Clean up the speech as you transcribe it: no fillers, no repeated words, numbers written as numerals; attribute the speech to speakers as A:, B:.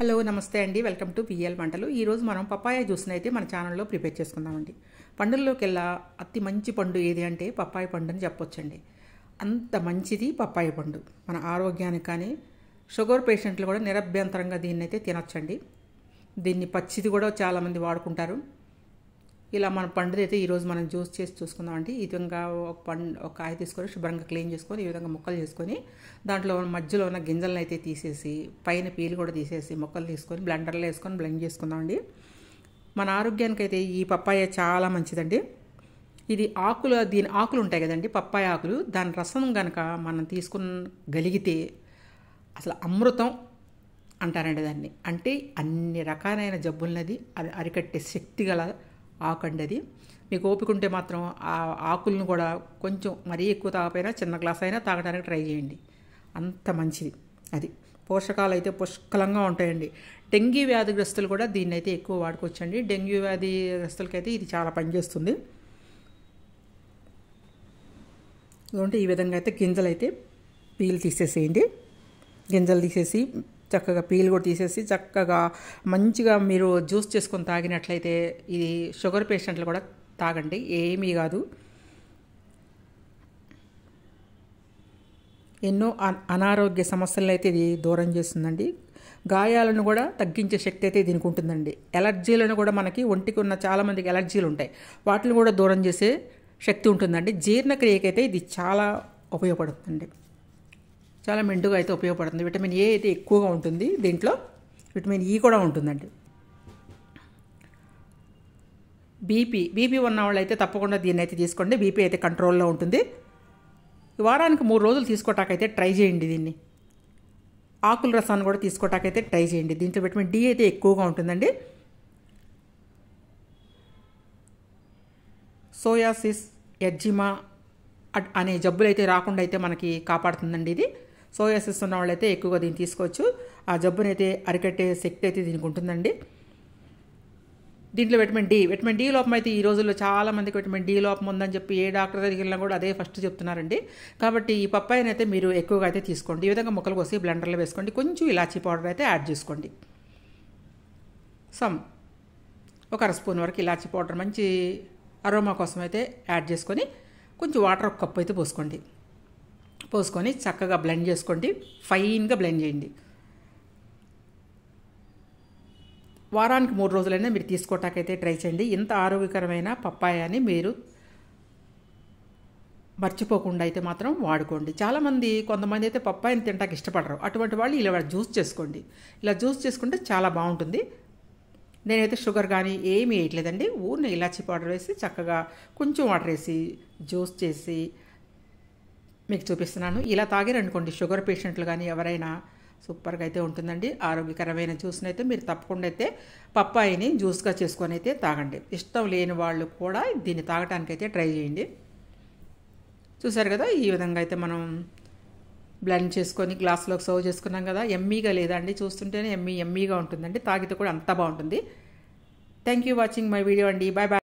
A: Hello నమస్తే అండి, welcome to PL వంటలు. ఈరోజు మనం పప్పాయ జ్యూస్ని అయితే మన ఛానల్లో ప్రిపేర్ చేసుకుందామండి. పండుల్లోకెల్లా అతి మంచి పండు ఏది అంటే పప్పాయ పండు అని చెప్పొచ్చండి. అంత మంచిది పప్పాయ పండు. మన ఆరోగ్యానికి కానీ షుగర్ పేషెంట్లు కూడా నిరభ్యంతరంగా దీన్ని అయితే తినొచ్చండి. దీన్ని పచ్చిది కూడా చాలామంది వాడుకుంటారు. ఇలా మన పండుది అయితే ఈరోజు మనం జ్యూస్ చేసి చూసుకుందామండి. ఈ విధంగా ఒక కాయ తీసుకొని శుభ్రంగా క్లీన్ చేసుకొని ఈ విధంగా ముక్కలు చేసుకొని దాంట్లో మధ్యలో ఉన్న గింజలను అయితే తీసేసి పైన పీలు కూడా తీసేసి ముక్కలు తీసుకొని బ్లెండర్లో వేసుకొని బ్లెండ్ చేసుకుందామండి. మన ఆరోగ్యానికి అయితే ఈ పప్పాయ చాలా మంచిదండి. ఇది దీని ఆకులు ఉంటాయి కదండి, పప్పాయ ఆకులు, దాని రసం కనుక మనం తీసుకునగలిగితే అసలు అమృతం అంటారండి దాన్ని. అంటే అన్ని రకాలైన జబ్బులనది అది అరికట్టే శక్తి గల ఆకండి అది. మీకు ఓపిక ఉంటే మాత్రం ఆ ఆకులను కూడా కొంచెం మరీ ఎక్కువ తాగపోయినా చిన్న గ్లాస్ అయినా తాగడానికి ట్రై చేయండి. అంత మంచిది అది. పోషకాలు అయితే పుష్కలంగా ఉంటాయండి. డెంగ్యూ వ్యాధిగ్రస్తులు కూడా దీన్ని అయితే ఎక్కువ వాడుకోవచ్చండి. డెంగ్యూ వ్యాధిగ్రస్తులకైతే ఇది చాలా పనిచేస్తుంది. ఎందుకంటే ఈ విధంగా అయితే గింజలు అయితే పీలు తీసేసేయండి. గింజలు తీసేసి చక్కగా పీలు కూడా తీసేసి చక్కగా మంచిగా మీరు జ్యూస్ చేసుకొని తాగినట్లయితే ఇది షుగర్ పేషెంట్లు కూడా తాగండి, ఏమీ కాదు. ఎన్నో అనారోగ్య సమస్యలను అయితే ఇది దూరం చేస్తుందండి. గాయాలను కూడా తగ్గించే శక్తి అయితే దీనికి ఉంటుందండి. ఎలర్జీలను కూడా మనకి ఒంటికి ఉన్న చాలామందికి ఎలర్జీలు ఉంటాయి, వాటిని కూడా దూరం చేసే శక్తి ఉంటుందండి. జీర్ణక్రియకైతే ఇది చాలా ఉపయోగపడుతుంది, చాలా మెండుగా అయితే ఉపయోగపడుతుంది. విటమిన్ ఏ అయితే ఎక్కువగా ఉంటుంది దీంట్లో, విటమిన్ ఈ కూడా ఉంటుందండి. బీపీ ఉన్న వాళ్ళు అయితే తప్పకుండా దీన్ని అయితే తీసుకోండి. బీపీ అయితే కంట్రోల్లో ఉంటుంది. వారానికి 3 రోజులు తీసుకోవటాకైతే ట్రై చేయండి. దీన్ని ఆకుల రసాన్ని కూడా తీసుకోవటాకైతే ట్రై చేయండి. దీంట్లో విటమిన్ డి అయితే ఎక్కువగా ఉంటుందండి. సోయాసిస్, ఎడ్జిమా అనే జబ్బులు అయితే రాకుండా అయితే మనకి కాపాడుతుందండి ఇది. సోయాసిస్ ఉన్న వాళ్ళైతే ఎక్కువగా దీన్ని తీసుకోవచ్చు. ఆ జబ్బునైతే అరికట్టే శక్తి అయితే దీనికి ఉంటుందండి. దీంట్లో విటమిన్ డి లోపం అయితే ఈ రోజుల్లో చాలామందికి విటమిన్ డి లోపం ఉందని చెప్పి ఏ డాక్టర్ దగ్గరికి వెళ్ళినా కూడా అదే ఫస్ట్ చెప్తున్నారండి. కాబట్టి ఈ పప్పాయని అయితే మీరు ఎక్కువగా అయితే తీసుకోండి. ఈ విధంగా ముక్కలు కోసి బ్లెండర్లో వేసుకోండి. కొంచెం ఇలాచీ పౌడర్ అయితే యాడ్ చేసుకోండి. ఒక అర స్పూన్ వరకు ఇలాచీ పౌడర్ మంచి అరోమా కోసం అయితే యాడ్ చేసుకొని కొంచెం వాటర్ ఒక కప్పు అయితే పోసుకొని చక్కగా బ్లెండ్ చేసుకోండి. ఫైన్గా బ్లెండ్ చేయండి. వారానికి 3 రోజులైనా మీరు తీసుకోవటాకైతే ట్రై చేయండి. ఇంత ఆరోగ్యకరమైన పప్పాయని మీరు మర్చిపోకుండా అయితే మాత్రం వాడుకోండి. కొంతమంది అయితే పప్పాయని తినడానికి ఇష్టపడరు. అటువంటి వాళ్ళు ఇలా జ్యూస్ చేసుకోండి. ఇలా జ్యూస్ చేసుకుంటే చాలా బాగుంటుంది. నేనైతే షుగర్ కానీ ఏమీ వేయట్లేదండి. ఊరిని ఇలాచీ పౌడర్ వేసి చక్కగా కొంచెం వాటర్ వేసి జ్యూస్ చేసి మీకు చూపిస్తున్నాను. ఇలా తాగారనుకోండి షుగర్ పేషెంట్లు కానీ ఎవరైనా సూపర్గా అయితే ఉంటుందండి. ఆరోగ్యకరమైన జ్యూస్ని అయితే మీరు తప్పకుండా అయితే పప్పాయిని జ్యూస్గా చేసుకొని అయితే తాగండి. ఇష్టం లేని వాళ్ళు కూడా దీన్ని తాగటానికైతే ట్రై చేయండి. చూసారు కదా, ఈ విధంగా అయితే మనం బ్లెండ్ చేసుకొని గ్లాస్లోకి సర్వ్ చేసుకున్నాం కదా. ఎమ్మీగా లేదా అండి, చూస్తుంటేనే ఎమ్మీగా ఉంటుందండి. తాగితే కూడా అంతా బాగుంటుంది. Thank you watching my video అండి. Bye bye.